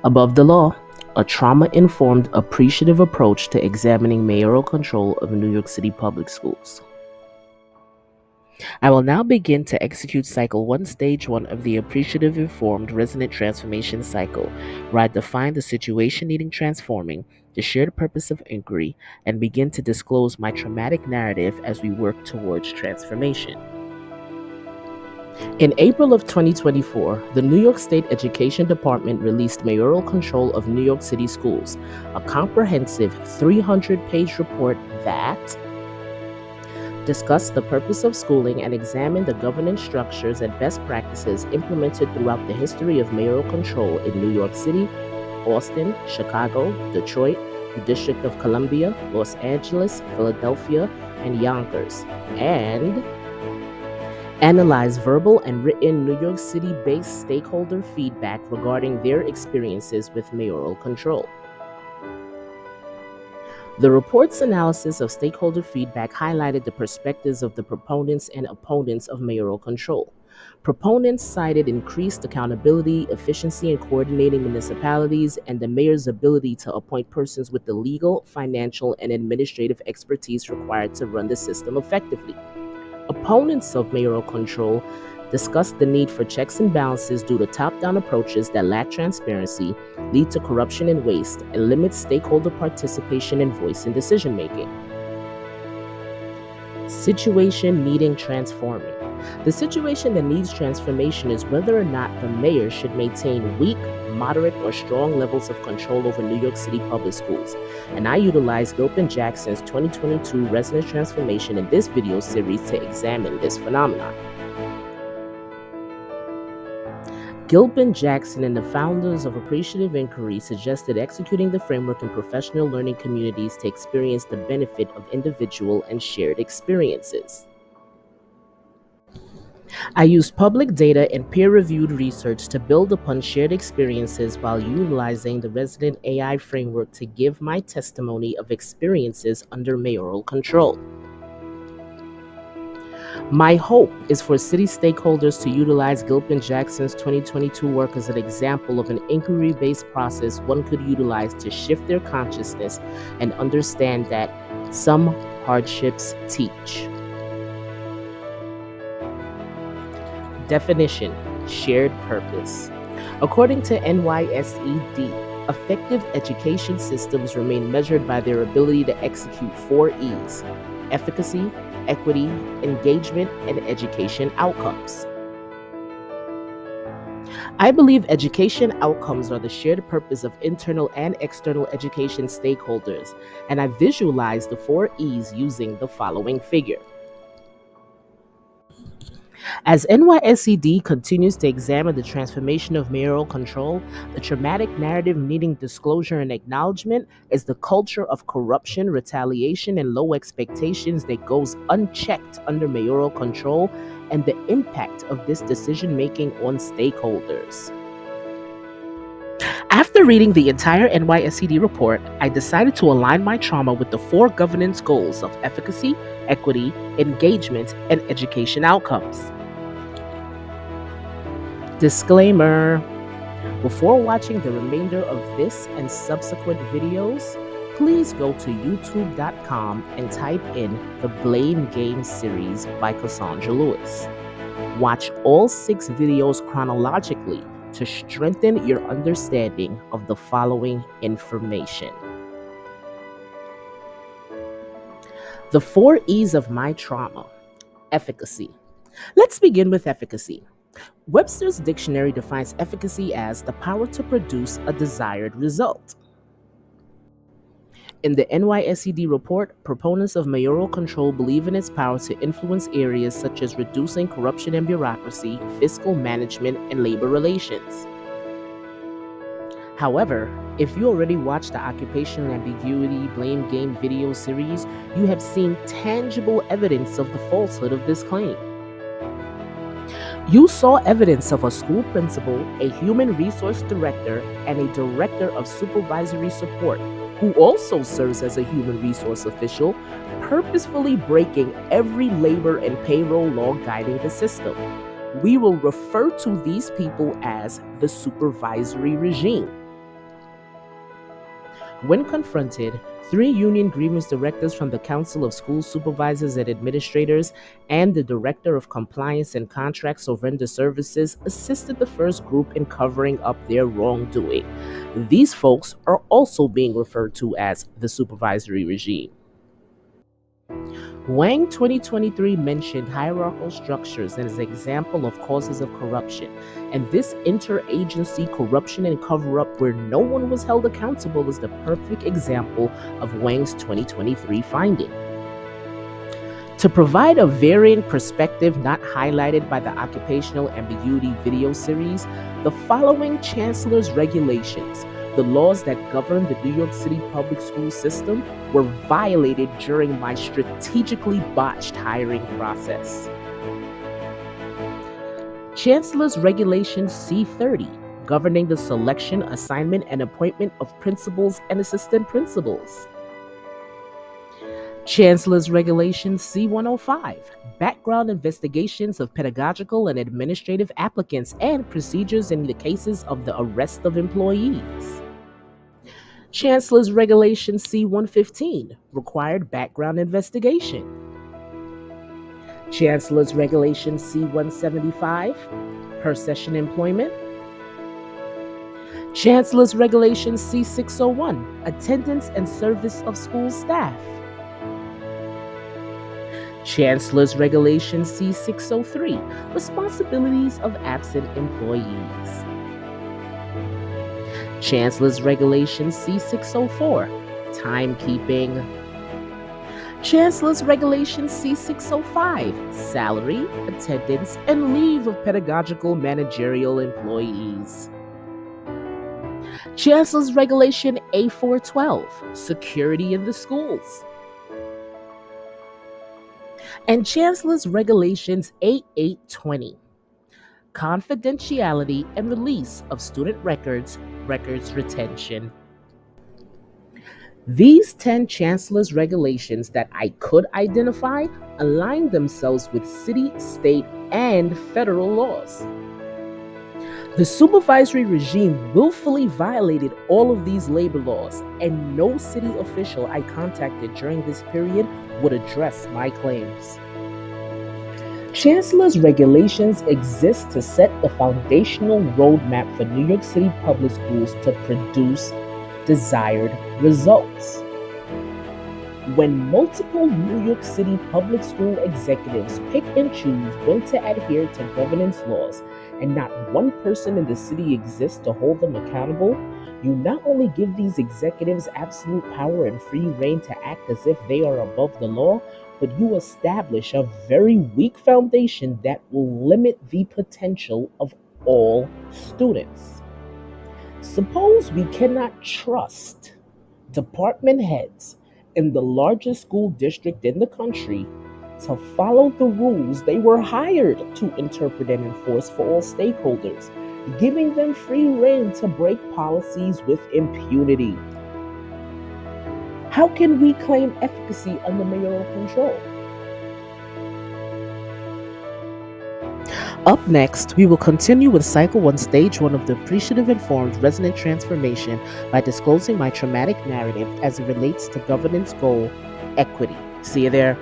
Above the Law, a trauma-informed, appreciative approach to examining mayoral control of New York City public schools. I will now begin to execute Cycle 1, Stage 1 of the Appreciative Informed Resonant Transformation cycle, where I define the situation needing transforming, the shared purpose of inquiry, and begin to disclose my traumatic narrative as we work towards transformation. In April of 2024, the New York State Education Department released Mayoral Control of New York City Schools, a comprehensive 300-page report that discussed the purpose of schooling and examined the governance structures and best practices implemented throughout the history of mayoral control in New York City, Austin, Chicago, Detroit, the District of Columbia, Los Angeles, Philadelphia, and Yonkers, and analyze verbal and written New York City-based stakeholder feedback regarding their experiences with mayoral control. The report's analysis of stakeholder feedback highlighted the perspectives of the proponents and opponents of mayoral control. Proponents cited increased accountability, efficiency in coordinating municipalities, and the mayor's ability to appoint persons with the legal, financial, and administrative expertise required to run the system effectively. Opponents of mayoral control discussed the need for checks and balances due to top-down approaches that lack transparency, lead to corruption and waste, and limit stakeholder participation and voice in decision-making. Situation needing transforming. The situation that needs transformation is whether or not the mayor should maintain weak, moderate, or strong levels of control over New York City public schools. And I utilize Gilpin-Jackson's 2022 Resonant Transformation in this video series to examine this phenomenon. Gilpin-Jackson and the founders of Appreciative Inquiry suggested executing the framework in professional learning communities to experience the benefit of individual and shared experiences. I used public data and peer-reviewed research to build upon shared experiences while utilizing the Resonant AI framework to give my testimony of experiences under mayoral control. My hope is for city stakeholders to utilize Gilpin-Jackson's 2022 work as an example of an inquiry-based process one could utilize to shift their consciousness and understand that some hardships teach. Definition: shared purpose. According to NYSED, effective education systems remain measured by their ability to execute 4 E's: efficacy, equity, engagement, and education outcomes. I believe education outcomes are the shared purpose of internal and external education stakeholders, and I visualize the 4 E's using the following figure. As NYSED continues to examine the transformation of mayoral control, the traumatic narrative needing disclosure and acknowledgement is the culture of corruption, retaliation, and low expectations that goes unchecked under mayoral control, and the impact of this decision-making on stakeholders. After reading the entire NYSED report, I decided to align my trauma with the 4 governance goals of efficacy, equity, engagement, and education outcomes. Disclaimer: before watching the remainder of this and subsequent videos, please go to youtube.com and type in the Blame Game series by Cassandra Lewis. Watch all 6 videos chronologically to strengthen your understanding of the following information. The 4 E's of my trauma. Efficacy. Let's begin with efficacy. Webster's dictionary defines efficacy as the power to produce a desired result. In the NYSED report, proponents of mayoral control believe in its power to influence areas such as reducing corruption and bureaucracy, fiscal management, and labor relations. However, if you already watched the Occupational Ambiguity Blame Game video series, you have seen tangible evidence of the falsehood of this claim. You saw evidence of a school principal, a human resource director, and a director of supervisory support, who also serves as a human resource official, purposefully breaking every labor and payroll law guiding the system. We will refer to these people as the supervisory regime. When confronted, 3 union grievance directors from the Council of School Supervisors and Administrators and the Director of Compliance and Contracts or Vendor Services assisted the first group in covering up their wrongdoing. These folks are also being referred to as the supervisory regime. Wang 2023 mentioned hierarchical structures as an example of causes of corruption, and this interagency corruption and cover-up where no one was held accountable is the perfect example of Wang's 2023 finding. To provide a variant perspective not highlighted by the Occupational Ambiguity video series, the following Chancellor's regulations, the laws that govern the New York City public school system, were violated during my strategically botched hiring process. Chancellor's Regulation C-30, governing the selection, assignment, and appointment of principals and assistant principals. Chancellor's Regulation C-105, background investigations of pedagogical and administrative applicants and procedures in the cases of the arrest of employees. Chancellor's Regulation C-115, required background investigation. Chancellor's Regulation C-175, per session employment. Chancellor's Regulation C-601, attendance and service of school staff. Chancellor's Regulation C-603, responsibilities of absent employees. Chancellor's Regulation C-604, timekeeping. Chancellor's Regulation C-605, salary, attendance, and leave of pedagogical managerial employees. Chancellor's Regulation A-412, security in the schools. And Chancellor's Regulations A-820, confidentiality and release of student records retention. These 10 Chancellor's regulations that I could identify align themselves with city, state, and federal laws. The supervisory regime willfully violated all of these labor laws, and no city official I contacted during this period would address my claims. Chancellor's regulations exist to set the foundational roadmap for New York City public schools to produce desired results. When multiple New York City public school executives pick and choose when to adhere to governance laws, and not one person in the city exists to hold them accountable, you not only give these executives absolute power and free rein to act as if they are above the law, but you establish a very weak foundation that will limit the potential of all students. Suppose we cannot trust department heads in the largest school district in the country to follow the rules they were hired to interpret and enforce for all stakeholders, giving them free rein to break policies with impunity. How can we claim efficacy under mayoral control? Up next, we will continue with Cycle 1, Stage 1 of the Appreciative Informed Resonant Transformation by disclosing my traumatic narrative as it relates to governance goal, equity. See you there.